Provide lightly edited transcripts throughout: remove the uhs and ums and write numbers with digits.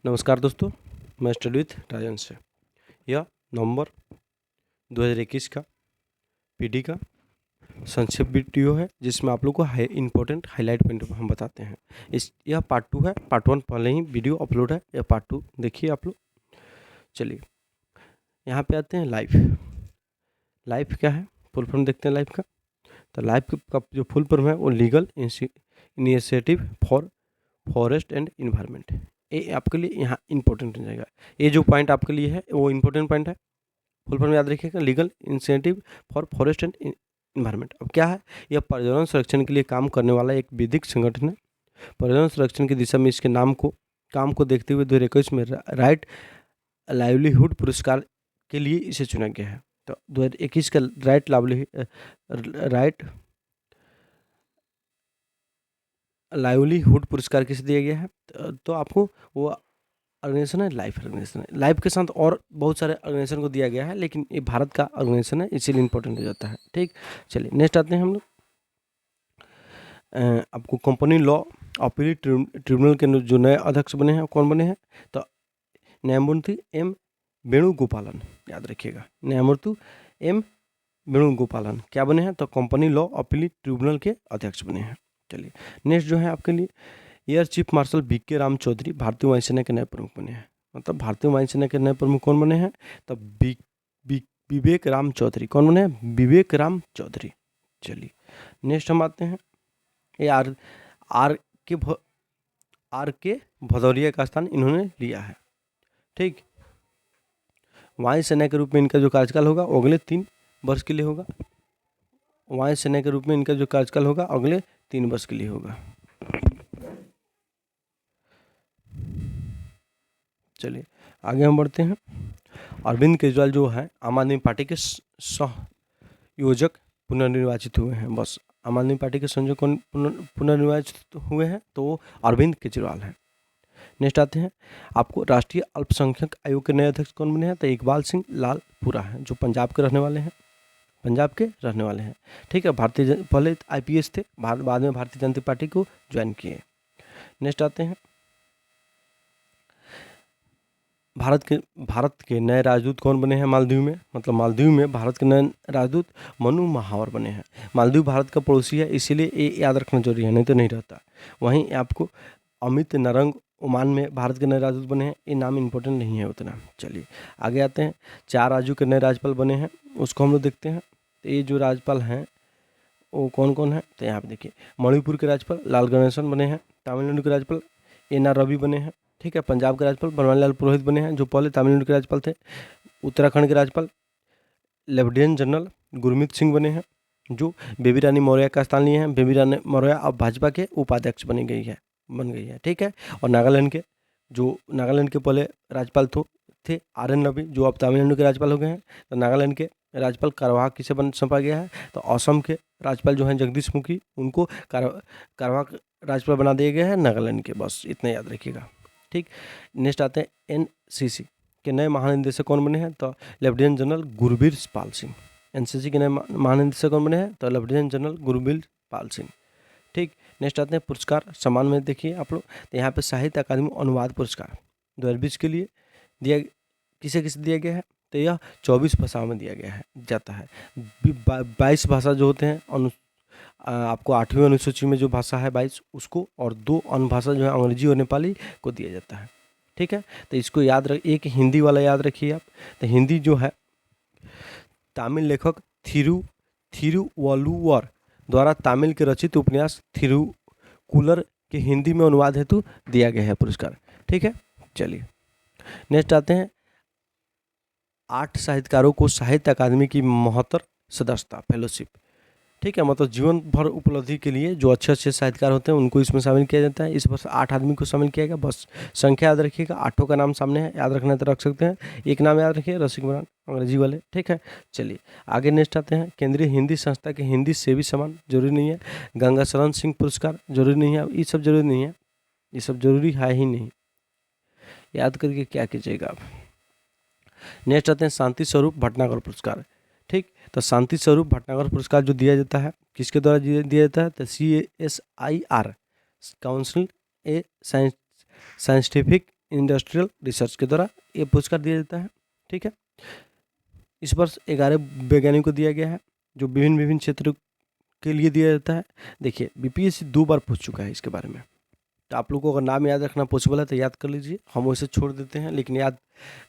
नमस्कार दोस्तों, मैं स्टडी विथ राजन से। यह नवंबर 2021 का पीडी का संक्षिप्त वीडियो है जिसमें आप लोग को इम्पोर्टेंट हाईलाइट पॉइंट हम बताते हैं। यह पार्ट 2 है। पार्ट 1 पहले ही वीडियो अपलोड है, यह पार्ट 2 देखिए आप लोग। चलिए यहाँ पे आते हैं। लाइफ क्या है, फुल फॉर्म देखते हैं लाइफ का। तो लाइफ का जो फुल फॉर्म है वो legal initiative for forest and environment. ये आपके लिए यहाँ इंपॉर्टेंट हो जाएगा। ये जो पॉइंट आपके लिए है वो इंपॉर्टेंट पॉइंट है। फुल फॉर्म याद रखिएगा, legal incentive for forest and environment. अब क्या है, यह पर्यावरण संरक्षण के लिए काम करने वाला एक विधिक संगठन है। पर्यावरण संरक्षण की दिशा में इसके काम को देखते हुए 2021 में राइट लाइवलीहुड पुरस्कार के लिए इसे चुना गया है। तो 2021 का राइट लाइवलीहुड पुरस्कार किसे दिया गया है? तो आपको वो ऑर्गेनाइजेशन है लाइफ ऑर्गेनाइजेशन है। लाइफ के साथ और बहुत सारे ऑर्गेनाइजेशन को दिया गया है, लेकिन ये भारत का ऑर्गेनाइजेशन है, इसीलिए इंपॉर्टेंट हो जाता है। ठीक, चलिए नेक्स्ट आते हैं हम लोग। आपको कंपनी लॉ अपील ट्रिब्यूनल के जो नए अध्यक्ष बने हैं कौन बने हैं? तो न्यायमूर्ति एम वेणुगोपालन, याद रखिएगा, न्यायमूर्ति एम वेणुगोपालन क्या बने हैं? तो कंपनी लॉ अपील ट्रिब्यूनल के अध्यक्ष बने हैं। चलिए नेक्स्ट जो है आपके लिए air chief marshal B K Ram Chaudhary भारतीय वायुसेना के नए प्रमुख बने हैं। मतलब भारतीय वायुसेना के नए प्रमुख कौन बने हैं? तो विवेक राम चौधरी। कौन बने हैं? विवेक राम चौधरी। चलिए नेक्स्ट हम आते हैं। ये आर के भदौरिया का स्थान इन्होंने लिया है। ठीक, वायुसेना के रूप में इनका जो कार्यकाल होगा वो अगले 3 वर्ष के लिए होगा। वायुसेना के रूप में इनका जो कार्यकाल होगा अगले 3 वर्ष के लिए होगा। चलिए आगे हम बढ़ते हैं। अरविंद केजरीवाल जो है आम आदमी पार्टी के संयोजक पुनर्निर्वाचित हुए हैं। बस आम आदमी पार्टी के संयोजक कौन पुनर्निर्वाचित हुए हैं? तो वो अरविंद केजरीवाल हैं। नेक्स्ट आते हैं, आपको राष्ट्रीय अल्पसंख्यक आयोग के नए अध्यक्ष कौन बने हैं? तो इकबाल सिंह लालपुरा हैं, जो पंजाब के रहने वाले हैं। ठीक है, पहले IPS थे, बाद में भारतीय जनता पार्टी को ज्वाइन किए। नेक्स्ट आते हैं, भारत के नए राजदूत कौन बने हैं मालदीव में? मतलब मालदीव में भारत के नए राजदूत मनु महावर बने हैं। मालदीव भारत का पड़ोसी है, इसीलिए ये याद रखना जरूरी है, नहीं तो नहीं रहता। वहीं आपको अमित नारंग ओमान में भारत के नए राजदूत बने हैं। ये नाम इंपॉर्टेंट नहीं है उतना। चलिए आगे आते हैं। 4 राज्यों के नए राज्यपाल बने हैं, उसको हम लोग देखते हैं। तो ये जो राज्यपाल हैं वो कौन कौन है? तो यहाँ पे देखिए, मणिपुर के राज्यपाल लाल गणेशन बने हैं। तमिलनाडु के राज्यपाल NR रवि बने हैं। ठीक है, पंजाब के राज्यपाल बनवारीलाल पुरोहित बने हैं, जो पहले तमिलनाडु के राज्यपाल थे। उत्तराखंड के राज्यपाल लेफ्टिनेंट जनरल गुरमीत सिंह बने हैं, जो बेबी रानी मौर्य का स्थान लिए हैं। बेबी रानी मौर्य अब भाजपा के उपाध्यक्ष बन गई है। ठीक है, और नागालैंड के पहले राज्यपाल थे RN रवि, जो अब तमिलनाडु के राज्यपाल हो गए हैं। तो नागालैंड के राज्यपाल कारवाक किसे सौंपा गया है? तो असम के राज्यपाल जो हैं जगदीश मुखी, उनको कारवाक राज्यपाल बना दिया गया है नागालैंड के। बस इतना याद रखिएगा। ठीक, नेक्स्ट आते हैं NCC के नए महानिदेशक कौन बने हैं? तो lieutenant general Gurbir Pal Singh. NCC के नए महानिदेशक कौन बने हैं? तो लेफ्टिनेंट जनरल गुरबीर पाल सिंह। ठीक, नेक्स्ट आते हैं पुरस्कार सम्मान में। देखिए आप लोग, तो यहाँ पे साहित्य अकादमी अनुवाद पुरस्कार 2020 के लिए किसे दिया गया है? तो यह 24 भाषाओं में दिया गया है जाता है। 22 भाषा जो होते हैं आपको 8वीं अनुसूची में जो भाषा है 22 उसको, और 2 अन्य भाषा जो है अंग्रेजी और नेपाली को दिया जाता है। ठीक है, तो इसको एक हिंदी वाला याद रखिए आप। तो हिंदी जो है तमिल लेखक थिरुवल्लुवर द्वारा तमिल के रचित उपन्यास थिरुकुलर के हिंदी में अनुवाद हेतु दिया गया है पुरस्कार। ठीक है, चलिए नेक्स्ट आते हैं। 8 साहित्यकारों को साहित्य अकादमी की महत्तर सदस्यता फेलोशिप। ठीक है, मतलब जीवन भर उपलब्धि के लिए जो अच्छे साहित्यकार होते हैं उनको इसमें शामिल किया जाता है। इस वर्ष 8 आदमी को शामिल किया गया। बस संख्या याद रखिएगा, 8 का नाम सामने है, याद रखना तो रख सकते हैं। एक नाम याद रखिए, रसिक मरान, अंग्रेजी वाले। ठीक है, चलिए आगे नेक्स्ट आते हैं। केंद्रीय हिंदी संस्था के हिंदी सेवी सम्मान जरूरी नहीं है। गंगा शरण सिंह पुरस्कार जरूरी नहीं है। ये सब जरूरी नहीं है, ये सब जरूरी है ही नहीं, याद करके क्या कीजिएगा आप। नेक्स्ट आते हैं शांति स्वरूप भटनागर पुरस्कार। ठीक, तो शांति स्वरूप भटनागर पुरस्कार जो दिया जाता है किसके द्वारा दिया जाता है? तो CSIR काउंसिल ए साइंटिफिक इंडस्ट्रियल रिसर्च के द्वारा ये पुरस्कार दिया जाता है। ठीक है, इस वर्ष 11 वैज्ञानिकों को दिया गया है जो विभिन्न विभिन्न क्षेत्रों के लिए दिया जाता है। देखिए बीपीएससी 2 बार पूछ चुका है इसके बारे में, तो आप लोगों को अगर नाम याद रखना पॉसिबल है तो याद कर लीजिए, हम वैसे छोड़ देते हैं, लेकिन याद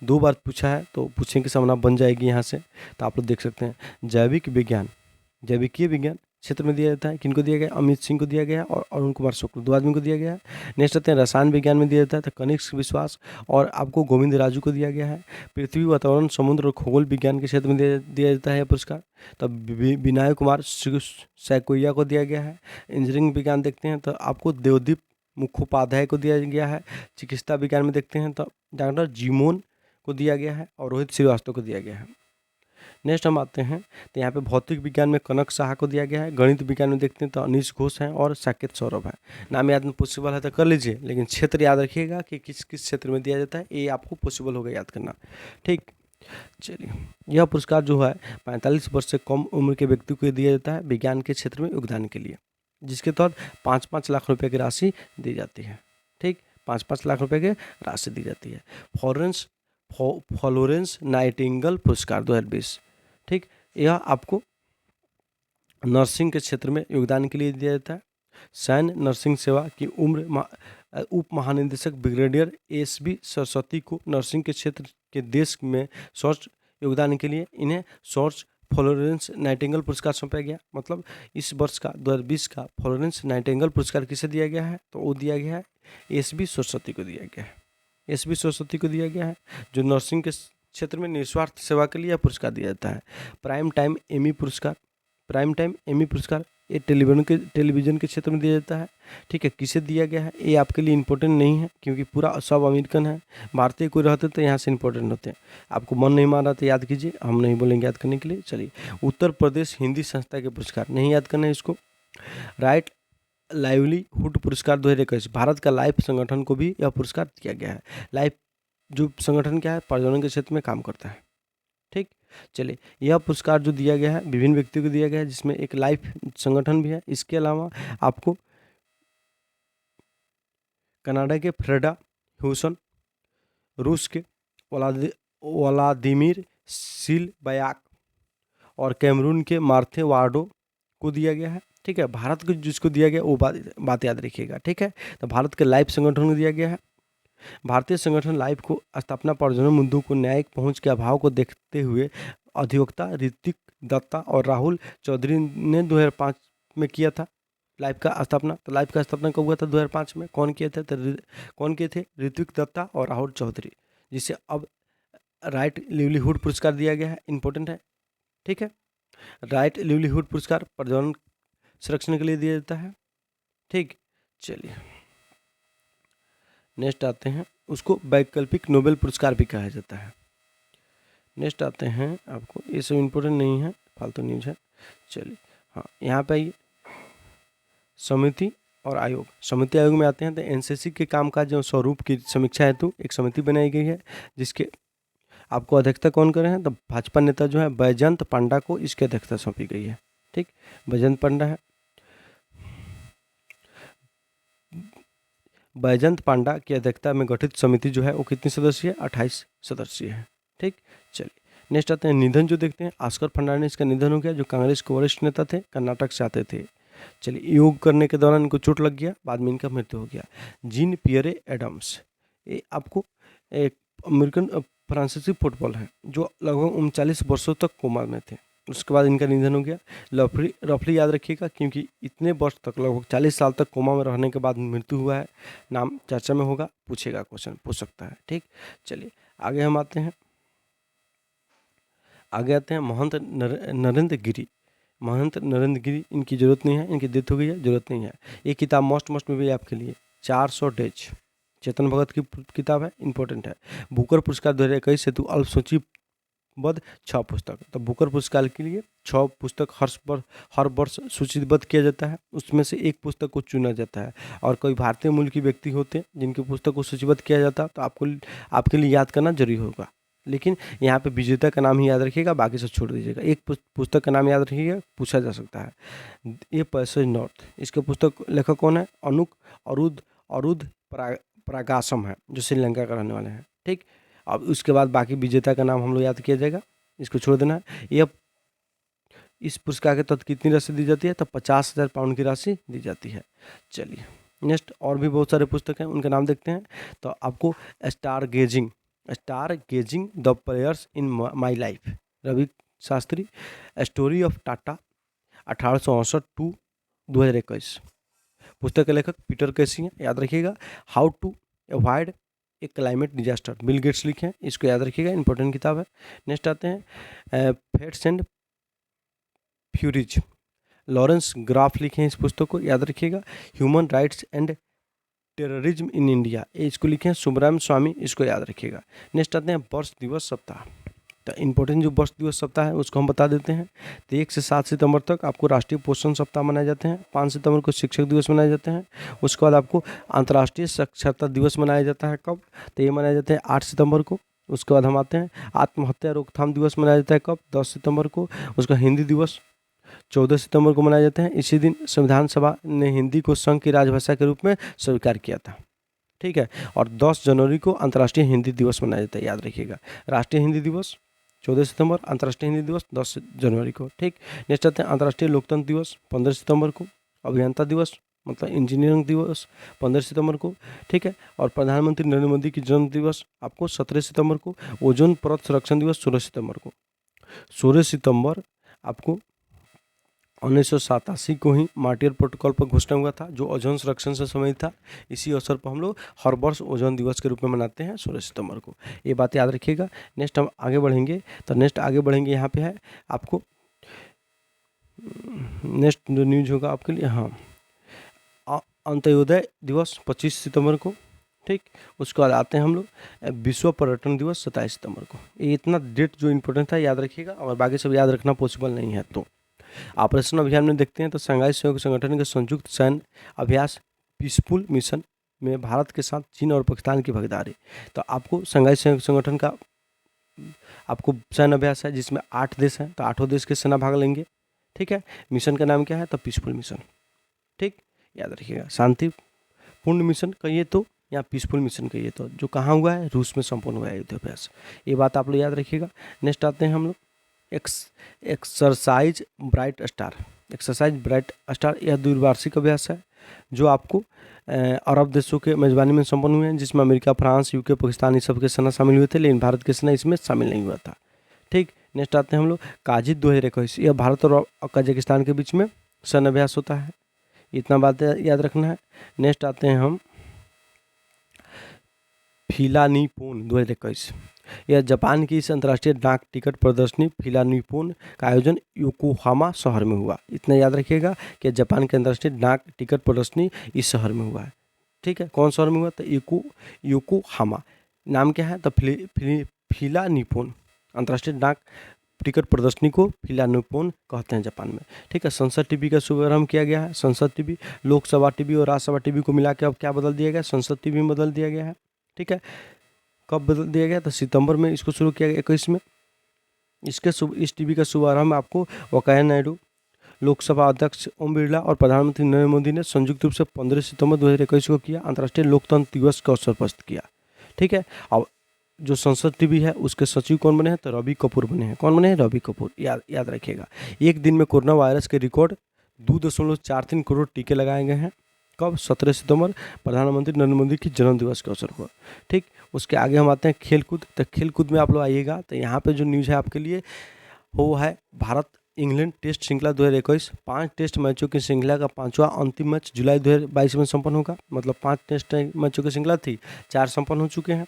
2 बार पूछा है तो पूछने की संभावना बन जाएगी यहाँ से। तो आप लोग देख सकते हैं जैविक विज्ञान, जैविकीय विज्ञान क्षेत्र में दिया जाता है, किनको दिया गया, अमित सिंह को दिया गया और अरुण कुमार शुक्ल, 2 आदमी को दिया गया है। नेक्स्ट आते हैं रसायन विज्ञान में दिया जाता है तो कनिष्क विश्वास और आपको गोविंद राजू को दिया गया है। पृथ्वी, वातावरण, समुद्र और खगोल विज्ञान के क्षेत्र में दिया जाता है यह पुरस्कार, तब विनायक कुमार सैकोया को दिया गया है। इंजीनियरिंग विज्ञान देखते हैं तो आपको देवदीप मुखोपाध्याय को दिया गया है। चिकित्सा विज्ञान में देखते हैं तो डॉक्टर जीमोन को दिया गया है और रोहित श्रीवास्तव को दिया गया है। नेक्स्ट हम आते हैं तो यहाँ पे भौतिक विज्ञान में कनक साहा को दिया गया है। गणित विज्ञान में देखते हैं तो अनीश घोष हैं और साकेत सौरभ है। नाम याद में पॉसिबल है तो कर लीजिए, लेकिन क्षेत्र याद रखिएगा कि किस किस क्षेत्र में दिया जाता है, ये आपको पॉसिबल होगा याद करना। ठीक, चलिए यह पुरस्कार जो है 45 वर्ष से कम उम्र के व्यक्ति को दिया जाता है विज्ञान के क्षेत्र में योगदान के लिए, जिसके तहत 5-5 लाख रुपये की राशि दी जाती है। ठीक, 5-5 लाख रुपये की राशि दी जाती है। फ्लोरेंस नाइटिंगेल पुरस्कार 2020। ठीक, यह आपको नर्सिंग के क्षेत्र में योगदान के लिए दिया जाता है। सैन्य नर्सिंग सेवा की उप महानिदेशक ब्रिगेडियर एस.बी. सरस्वती को नर्सिंग के क्षेत्र के देश में सर्वोच्च योगदान के लिए इन्हें सर्वोच्च फ्लोरेंस नाइटिंगेल पुरस्कार सौंपा गया। मतलब इस वर्ष का 2020 का फ्लोरेंस नाइटिंगेल पुरस्कार किसे दिया गया है, तो वो दिया गया है एस.बी. सरस्वती को दिया गया है। एस.बी. सरस्वती को दिया गया है जो नर्सिंग के क्षेत्र में निस्वार्थ सेवा के लिए पुरस्कार दिया जाता है। प्राइम टाइम एमी पुरस्कार, प्राइम टाइम एमी पुरस्कार ये टेलीविज़न के क्षेत्र में दिया जाता है। ठीक है, किसे दिया गया है ये आपके लिए इम्पोर्टेंट नहीं है क्योंकि पूरा सब अमेरिकन है, भारतीय कोई रहते तो यहाँ से इम्पोर्टेंट होते हैं। आपको मन नहीं मान रहा तो याद कीजिए, हम नहीं बोलेंगे याद करने के लिए। चलिए, उत्तर प्रदेश हिंदी संस्था के पुरस्कार नहीं याद करना है इसको। राइट लाइवलीहुड पुरस्कार 2021, भारत का लाइफ संगठन को भी यह पुरस्कार दिया गया है। लाइफ जो संगठन क्या है, पर्यावरण के क्षेत्र में काम करता है। ठीक, चलिए यह पुरस्कार जो दिया गया है विभिन्न व्यक्तियों को दिया गया है, जिसमें एक लाइफ संगठन भी है। इसके अलावा आपको कनाडा के फ्रेडा ह्यूसन, रूस के व्लादिमीर सिलबयाक और कैमरून के मार्थे वार्डो को दिया गया है। ठीक है, भारत को जिसको दिया गया वो बात याद रखिएगा। ठीक है, तो भारत के लाइफ संगठन को दिया गया है। भारतीय संगठन लाइफ को स्थापना प्रयोजन मुद्दों को न्यायिक पहुंच के अभाव को देखते हुए अधिवक्ता ऋतिक दत्ता और राहुल चौधरी ने 2005 में किया था लाइफ का स्थापना। तो लाइफ का स्थापना कब हुआ था? 2005 में। कौन किए थे? कौन किए थे? ऋतिक दत्ता और राहुल चौधरी, जिसे अब राइट लिवलीहुड पुरस्कार दिया गया है। इंपॉर्टेंट है। ठीक है, राइट लिवलीहुड पुरस्कार पर्यावरण संरक्षण के लिए दिया जाता है। ठीक, चलिए नेक्स्ट आते हैं, उसको वैकल्पिक नोबेल पुरस्कार भी कहा जाता है। नेक्स्ट आते हैं, आपको ये सब इम्पोर्टेंट नहीं है, फालतू न्यूज है। चलिए हाँ, यहाँ पे आइए, समिति और आयोग। समिति आयोग में आते हैं तो एनसीसी के कामकाज एवं स्वरूप की समीक्षा हेतु एक समिति बनाई गई है, जिसके आपको अध्यक्षता कौन कर रहे हैं? तो भाजपा नेता जो है बैजयंत पांडा को इसकी अध्यक्षता सौंपी गई है। ठीक, बैजयंत पांडा है। बैजयंत पांडा की अध्यक्षता में गठित समिति जो है वो कितनी सदस्यीय है? 28 सदस्यीय है। ठीक, चलिए नेक्स्ट आते हैं निधन। जो देखते हैं ऑस्कर फर्नांडिस का निधन हो गया, जो कांग्रेस के वरिष्ठ नेता थे, कर्नाटक से आते थे। चलिए, योग करने के दौरान इनको चोट लग गया, बाद में इनका मृत्यु हो गया। जीन पियरे एडम्स, ये आपको एक अमेरिकन फ्रांसीसी फुटबॉल है जो लगभग 39 वर्षों तक कोमा में थे, उसके बाद इनका निधन हो गया। रफली याद रखिएगा क्योंकि इतने वर्ष तक लगभग 40 साल तक कोमा में रहने के बाद मृत्यु हुआ है। नाम चर्चा में होगा, पूछेगा, क्वेश्चन पूछ सकता है। ठीक, चलिए आगे हम आते हैं। आगे आते हैं महंत नरेंद्र गिरी। महंत नरेंद्र गिरी, इनकी ज़रूरत नहीं है, इनकी डेथ हो गई है, ज़रूरत नहीं है। ये किताब मोस्ट में भी आपके लिए 400 डेज, चेतन भगत की किताब है, इंपॉर्टेंट है। बुकर पुरस्कार 2021 हेतु अल्पसूचीबद्ध 6 पुस्तक। तो बुकर पुरस्कार के लिए 6 पुस्तक हर वर्ष सूचीबद्ध किया जाता है, उसमें से एक पुस्तक को चुना जाता है। और कोई भारतीय मूल के व्यक्ति होते हैं जिनकी पुस्तक को सूचीबद्ध किया जाता है, तो आपके लिए याद करना जरूरी होगा। लेकिन यहाँ पे विजेता का नाम ही याद रखिएगा, बाकी सब छोड़ दीजिएगा। एक पुस्तक का नाम याद रखिएगा, पूछा जा सकता है। ये पैसेज नॉर्थ, इसके पुस्तक लेखक कौन है? अरुद प्रकाशम है जो श्रीलंका का रहने वाले हैं। ठीक, अब उसके बाद बाकी विजेता का नाम हम लोग याद किया जाएगा, इसको छोड़ देना है। यह इस पुरस्कार के तहत कितनी राशि दी जाती है, तो 50,000 पाउंड की राशि दी जाती है। चलिए नेक्स्ट, और भी बहुत सारे पुस्तक हैं, उनके नाम देखते हैं। तो आपको star gazing the players in my life, Ravi Shastri. Story of Tata 1868 to 2021, पुस्तक के लेखक पीटर कैसी हैं, याद रखिएगा। How to avoid a climate disaster, Bill Gates लिखे हैं, इसको याद रखिएगा, इंपॉर्टेंट किताब है। नेक्स्ट आते हैं fates and furies, Lawrence Graf लिखे हैं, इस पुस्तक को याद रखिएगा। Human rights and terrorism in India, ये इसको लिखे हैं सुब्रमण्यम स्वामी, इसको याद रखिएगा। नेक्स्ट आते हैं वर्ष दिवस सप्ताह, तो इम्पोर्टेंट जो वर्ष दिवस सप्ताह है उसको हम बता देते हैं। तो 1 से 7 सितंबर तक आपको राष्ट्रीय पोषण सप्ताह मनाए जाते हैं। 5 सितंबर को शिक्षक दिवस मनाए जाते हैं। उसके बाद आपको अंतर्राष्ट्रीय साक्षरता दिवस मनाया जाता है, कब, तो ये मनाए जाते हैं 8 सितंबर को। उसके बाद हम आते हैं आत्महत्या रोकथाम दिवस मनाया जाता है, कब, 10 सितंबर को। उसका हिंदी दिवस 14 सितंबर को मनाए जाते हैं। इसी दिन संविधान सभा ने हिंदी को संघ की राजभाषा के रूप में स्वीकार किया था। ठीक है, और 10 जनवरी को अंतर्राष्ट्रीय हिंदी दिवस मनाया जाता है, याद रखिएगा। राष्ट्रीय हिंदी दिवस 14 सितंबर, अंतर्राष्ट्रीय हिंदी दिवस 10 जनवरी को। ठीक, नेक्स्ट आते हैं अंतर्राष्ट्रीय लोकतंत्र दिवस 15 सितंबर को। अभियंता दिवस मतलब इंजीनियरिंग दिवस 15 सितंबर को। ठीक है, और प्रधानमंत्री नरेंद्र मोदी की जन्म दिवस आपको 17 सितंबर को। ओजोन परत संरक्षण दिवस 16 सितंबर को। 16 सितंबर आपको 1987 को ही मार्टियर प्रोटोकॉल पर घोषणा हुआ था, जो ओजोन संरक्षण से संबंधित था। इसी अवसर पर हम लोग हर वर्ष ओजोन दिवस के रूप में मनाते हैं 16 सितंबर को। ये बात याद रखिएगा। नेक्स्ट हम आगे बढ़ेंगे, तो नेक्स्ट आगे बढ़ेंगे यहाँ पे है आपको नेक्स्ट जो न्यूज होगा आपके लिए, हाँ, अंत्योदय दिवस 25 सितंबर को। ठीक, उसके बाद आते हैं हम लोग विश्व पर्यटन दिवस 27 सितंबर को। ये इतना डेट जो इम्पोर्टेंट था याद रखिएगा, और बाकी सब याद रखना पॉसिबल नहीं है। तो ऑपरेशन अभियान में देखते हैं, तो शंघाई सहयोग संगठन के संयुक्त सैन्य अभ्यास पीसफुल मिशन में भारत के साथ चीन और पाकिस्तान की भागीदारी। तो आपको शंघाई सहयोग संगठन का आपको सैन्य अभ्यास है, जिसमें 8 देश हैं, तो 8 देश के सेना भाग लेंगे। ठीक है, मिशन का नाम क्या है, तो पीसफुल मिशन। ठीक, याद रखिएगा, शांतिपूर्ण मिशन कहिए तो या पीसफुल मिशन कहिए तो, जो कहाँ हुआ है, रूस में संपन्न हुआ है युद्धाभ्यास। ये बात आप लोग याद रखिएगा। नेक्स्ट आते हैं हम लोग एक्सरसाइज ब्राइट स्टार, यह द्विवार्षिक अभ्यास है, जो आपको अरब देशों के मेजबानी में संपन्न हुए हैं, जिसमें अमेरिका, फ्रांस, यूके, पाकिस्तान, इस सब के सेना शामिल हुए थे, लेकिन भारत के सेना इसमें शामिल नहीं हुआ था। ठीक, नेक्स्ट आते हैं हम लोग काजिद 2021, यह भारत और कजाकिस्तान के बीच में सैन्य अभ्यास होता है, इतना बात याद रखना है। नेक्स्ट आते हैं हम फिलानिपोन 2021, यह जापान की इस अंतर्राष्ट्रीय डाक टिकट प्रदर्शनी फिलानिपोन का आयोजन योकोहामा शहर में हुआ। इतना याद रखिएगा कि जापान के अंतर्राष्ट्रीय डाक टिकट प्रदर्शनी इस शहर में हुआ है। ठीक है, कौन शहर में हुआ, तो योकोहामा। नाम क्या है, तो फिलानिपोन, अंतर्राष्ट्रीय डाक टिकट प्रदर्शनी को फिलानिपोन कहते हैं जापान में। ठीक है, संसद टीवी का शुभारंभ किया गया है। संसद टीवी, लोकसभा टीवी और राज्यसभा टीवी को मिला के अब क्या बदल दिया गया, संसद टीवी में बदल दिया गया है। ठीक है, कब बदल दिया गया, तो सितंबर में इसको शुरू किया गया 21 में। इस टीवी का शुभारंभ आपको वेंकैया नायडू, लोकसभा अध्यक्ष ओम बिरला और प्रधानमंत्री नरेंद्र मोदी ने संयुक्त रूप से 15 सितंबर 2021 को किया, अंतर्राष्ट्रीय लोकतंत्र दिवस के अवसर पर किया। ठीक है, अब जो संसद टीवी है उसके सचिव कौन बने हैं, तो रवि कपूर बने हैं। कौन बने हैं, रवि कपूर, याद रखिएगा। एक दिन में कोरोना वायरस के रिकॉर्ड 2.43 करोड़ टीके लगाए गए हैं, कब, 17 सितंबर, प्रधानमंत्री नरेंद्र मोदी की जन्म दिवस के अवसर पर। ठीक, उसके आगे हम आते हैं खेलकूद। तो खेलकूद में आप लोग आइएगा, तो यहाँ पे जो न्यूज़ है आपके लिए वो है भारत इंग्लैंड टेस्ट श्रृंखला 2021, 5 टेस्ट मैचों की श्रृंखला का 5वां अंतिम मैच जुलाई 2022 में संपन्न होगा। मतलब 5 टेस्ट मैचों की श्रृंखला थी, 4 संपन्न हो चुके हैं,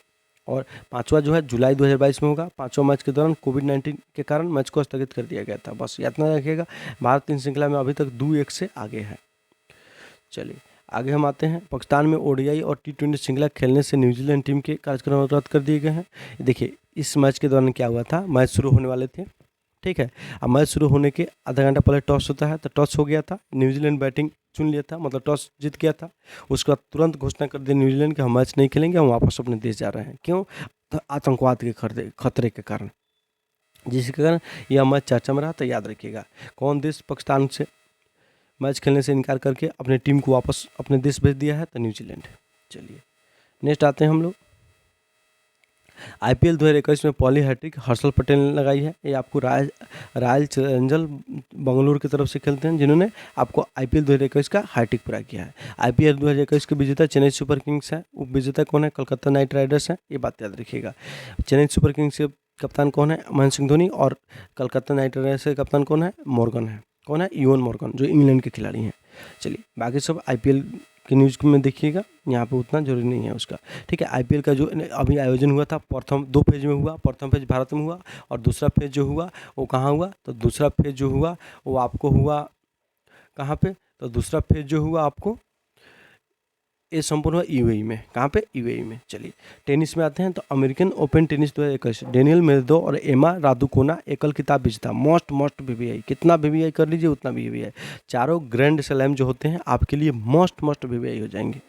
और 5वां जो है जुलाई 2022 में होगा। 5वां मैच के दौरान कोविड-19 के कारण मैच को स्थगित कर दिया गया था। बस इतना रखिएगा, भारत इन श्रृंखला में अभी तक 2-1 से आगे है। चलिए आगे हम आते हैं, पाकिस्तान में ओडीआई और T20 श्रृंखला खेलने से न्यूजीलैंड टीम के कार्यक्रम रद्द कर दिए गए हैं। देखिए इस मैच के दौरान क्या हुआ था, मैच शुरू होने वाले थे। ठीक है, अब मैच शुरू होने के आधा घंटा पहले टॉस होता है, तो टॉस हो गया था, न्यूजीलैंड बैटिंग चुन लिया था, मतलब टॉस जीत गया था। उसके बाद तुरंत घोषणा कर दी न्यूजीलैंड कि हम मैच नहीं खेलेंगे, हम वापस अपने देश जा रहे हैं। क्यों, तो आतंकवाद के खतरे के कारण, जिसके कारण यह मैच चर्चा में रहा। तो याद रखिएगा, कौन देश पाकिस्तान से मैच खेलने से इनकार करके अपने टीम को वापस अपने देश भेज दिया है, तो न्यूजीलैंड। चलिए नेक्स्ट आते हैं हम लोग IPL 2021 में पॉली हैट्रिक हर्षल पटेल ने लगाई है। ये आपको रॉयल चैलेंजर्स बेंगलुरु की तरफ से खेलते हैं, जिन्होंने आपको IPL 2021 का हैट्रिक पूरा किया है। IPL 2021 के विजेता चेन्नई सुपर किंग्स है। उप विजेता कौन है? कोलकाता नाइट राइडर्स है। ये बात याद रखिएगा। चेन्नई सुपर किंग्स के कप्तान कौन है? महेंद्र सिंह धोनी। और कोलकाता नाइट राइडर्स के कप्तान कौन है? मॉर्गन है। कौन है? इवन मॉर्गन, जो इंग्लैंड के खिलाड़ी हैं। चलिए बाकी सब IPL की न्यूज़ में देखिएगा, यहाँ पे उतना जरूरी नहीं है उसका। ठीक है, IPL का जो अभी आयोजन हुआ था, प्रथम 2 फेज में हुआ। प्रथम फेज भारत में हुआ और दूसरा फेज जो हुआ वो कहाँ हुआ? तो दूसरा फेज जो हुआ वो आपको हुआ कहाँ पे? तो दूसरा फेज जो हुआ आपको ये संपूर्ण हुआ UAE में। कहाँ पे? UAE में। चलिए टेनिस में आते हैं, तो American open tennis 2021 Daniel Medvedev और एमा रादुकोना एकल खिताब विजेता। मोस्ट VVI, कितना VVI कर लीजिए उतना VVI। चारों ग्रैंड स्लैम जो होते हैं आपके लिए मोस्ट VVI हो जाएंगे।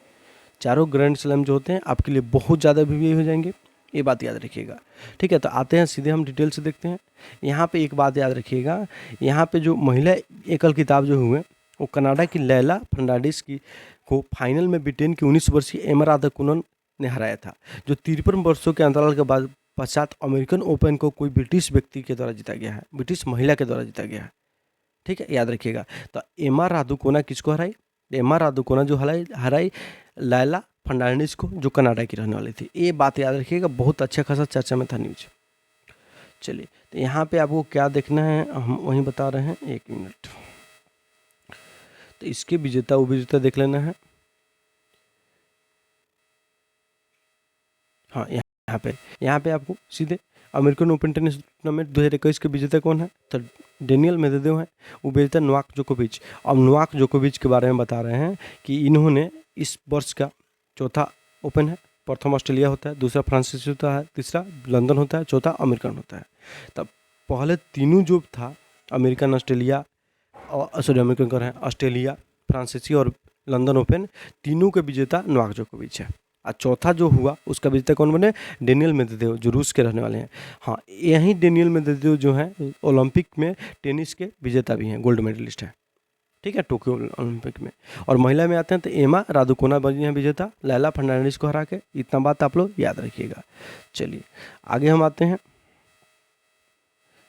चारों ग्रैंड स्लैम जो होते हैं आपके लिए बहुत ज़्यादा VVI हो जाएंगे, ये बात याद रखिएगा। ठीक है, तो आते हैं सीधे हम डिटेल से देखते हैं। यहाँ पे एक बात याद रखिएगा, यहाँ पे जो महिला एकल खिताब जो हुए वो कनाडा की लैला फर्नांडिस की को फाइनल में ब्रिटेन की 19 वर्षीय एमा राधाकुनन ने हराया था, जो 53 वर्षों के अंतराल के बाद पश्चात अमेरिकन ओपन को कोई ब्रिटिश व्यक्ति के द्वारा जीता गया है, ब्रिटिश महिला के द्वारा जीता गया है। ठीक है, याद रखिएगा। तो एमा रादुकोना किसको हराई? एमा रादुकोना जो हराई लैला फर्नांडिस को, जो कनाडा की रहने वाली थी। ये बात याद रखिएगा, बहुत अच्छा खासा चर्चा में था न्यूज। चलिए तो यहाँ पे आपको क्या देखना है हम वहीं बता रहे हैं, 1 मिनट। तो इसके विजेता उपविजेता देख लेना है। हाँ, यहाँ पे आपको सीधे अमेरिकन ओपन टेनिस टूर्नामेंट 2021 के विजेता कौन है? तो डेनियल मेदवेदेव है। उपविजेता नोवाक जोकोविच। अब नोवाक जोकोविच के बारे में बता रहे हैं कि इन्होंने इस वर्ष का चौथा ओपन है। प्रथम ऑस्ट्रेलिया होता है, दूसरा फ्रांसीसी होता है, तीसरा लंदन होता है, चौथा अमेरिकन होता है। तब पहले तीनों जो था अमेरिकन ऑस्ट्रेलिया और सॉरी अमेरिकन कर रहे हैं ऑस्ट्रेलिया, फ्रांसीसी और लंदन ओपन, तीनों के विजेता नोवाक जोकोविच है। और चौथा जो हुआ उसका विजेता कौन बने? डेनियल मेदवेदेव, जो रूस के रहने वाले हैं। हाँ, यही डेनियल मेदवेदेव जो हैं ओलंपिक में टेनिस के विजेता भी हैं, गोल्ड मेडलिस्ट हैं। ठीक है, टोक्यो ओलंपिक में। और महिला में आते हैं तो एमा रादुकोना बनी है विजेता, लैला फर्नांडिस को हरा के। इतना बात आप लोग याद रखिएगा। चलिए आगे हम आते हैं,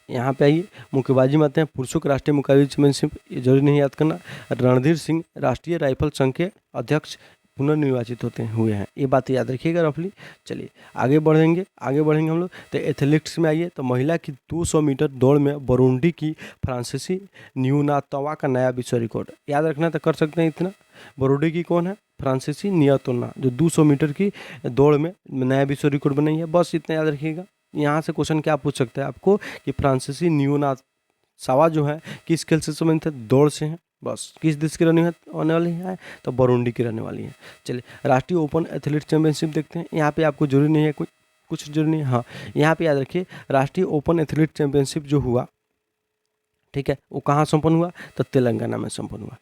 यहाँ पे आइए मुक्केबाजी में आते हैं। पुरुषों के राष्ट्रीय मुक्केबाजी चैंपियनशिप, ये जरूरी नहीं याद करना। रणधीर सिंह राष्ट्रीय राइफल संघ के अध्यक्ष पुनर्निर्वाचित हुए हैं, ये बात याद रखिएगा रफली। चलिए आगे बढ़ेंगे हम लोग। तो एथलेटिक्स में आइए, तो महिला की 200 मीटर दौड़ में बुरुंडी की फ्रांसीसी न्यूनातोवा का नया विश्व रिकॉर्ड। याद रखना तो कर सकते हैं इतना। बुरुंडी की कौन है? फ्रांसीसी न्यूनातोवा, जो 200 मीटर की दौड़ में नया विश्व रिकॉर्ड बनाई है। बस इतना याद रखिएगा। यहाँ से क्वेश्चन क्या पूछ सकता है आपको कि फ्रांसीसी न्यूनातोवा जो है किस खेल से संबंधित है? दौड़ से है। बस किस देश की रहने वाली है? तो बुरुंडी की रहने वाली है। चलिए राष्ट्रीय ओपन एथलेट चैंपियनशिप देखते हैं। यहाँ पे आपको जरूरी नहीं है कुछ जरूरी नहीं। हाँ, यहाँ पे याद रखिए राष्ट्रीय ओपन एथलेट चैंपियनशिप जो हुआ, ठीक है, वो कहाँ संपन्न हुआ? तो तेलंगाना में संपन्न हुआ।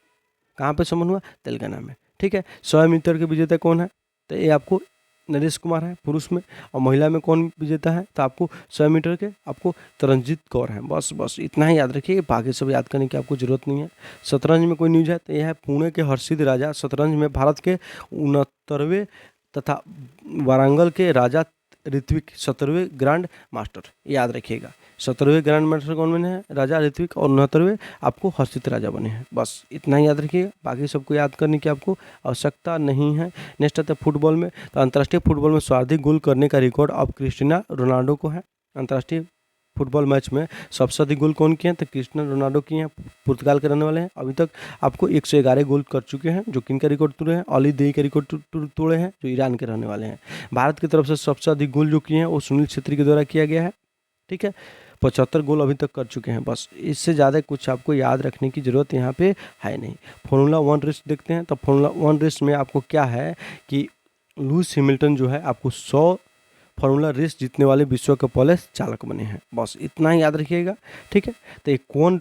कहाँ पे संपन्न हुआ? तेलंगाना में। ठीक है, 100 मीटर के विजेता कौन है? तो ये आपको नरेश कुमार है पुरुष में। और महिला में कौन विजेता है? तो आपको 100 मीटर के आपको तरनजीत कौर है। बस इतना ही याद रखिए, बाकी सब याद करने की आपको जरूरत नहीं है। शतरंज में कोई न्यूज है तो यह है पुणे के हर्षित राजा शतरंज में भारत के 69वें तथा वारंगल के राजा ऋत्विक 17वें ग्रैंड मास्टर। याद रखिएगा 17वें ग्रैंड मास्टर कौन बने हैं? राजा ऋत्विक। और 69वें आपको हर्षित राजा बने हैं। बस इतना ही याद रखिएगा, बाकी सबको याद करने की आपको आवश्यकता नहीं है। नेक्स्ट आता है फुटबॉल में, तो अंतर्राष्ट्रीय फुटबॉल में सर्वाधिक गोल करने का रिकॉर्ड अब क्रिस्टियानो रोनाल्डो को है। अंतर्राष्ट्रीय फुटबॉल मैच में सबसे अधिक गोल कौन किए हैं? तो क्रिस्टियानो रोनाल्डो किए हैं, पुर्तगाल के रहने वाले हैं। अभी तक आपको 111 गोल कर चुके हैं, जो किन का रिकॉर्ड तोड़े हैं? ऑली देई का रिकॉर्ड तोड़े हैं, जो ईरान के रहने वाले हैं। भारत की तरफ से सबसे अधिक गोल जो किए हैं वो सुनील छेत्री के द्वारा किया गया है। ठीक है, 75 गोल अभी तक कर चुके हैं। बस इससे ज़्यादा कुछ आपको याद रखने की ज़रूरत यहाँ पे है नहीं। फॉर्मूला 1 रेस देखते हैं, तो फॉर्मूला 1 रेस में आपको क्या है कि लुईस हैमिल्टन जो है आपको 100 फॉर्मूला रेस जीतने वाले विश्व के पहले चालक बने हैं। बस इतना ही याद रखिएगा। ठीक है, तो एक कौन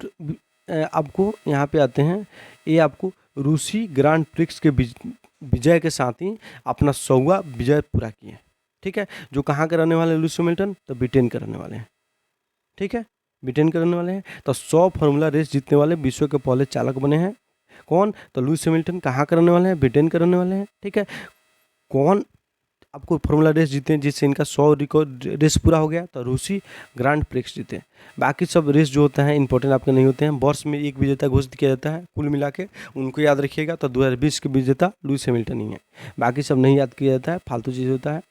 आपको यहाँ पे आते हैं, ये आपको रूसी ग्रांड प्रिक्स के विजय के साथ ही अपना 100वां विजय पूरा किए। ठीक है, जो कहाँ के रहने वाले लुईस हैमिल्टन? तो ब्रिटेन के रहने वाले हैं। ठीक है, ब्रिटेन के रहने वाले हैं। तो 100 फॉर्मूला रेस जीतने वाले विश्व के पहले चालक बने हैं। कौन? तो लुईस हैमिल्टन। कहाँ के रहने वाले हैं? ब्रिटेन के रहने वाले हैं। ठीक है, कौन आपको फॉर्मूला रेस जीते जिससे इनका 100 रिकॉर्ड रेस पूरा हो गया, तो रूसी ग्रांड प्रिक्स जीते। बाकी सब रेस जो होता है इंपॉर्टेंट आपके नहीं होते हैं। वर्ष में एक विजेता घोषित किया जाता है कुल मिला के, उनको याद रखिएगा। तो 2020 के विजेता लुइस हैमिल्टन ही है, बाकी सब नहीं याद किया जाता है, फालतू चीज़ होता है।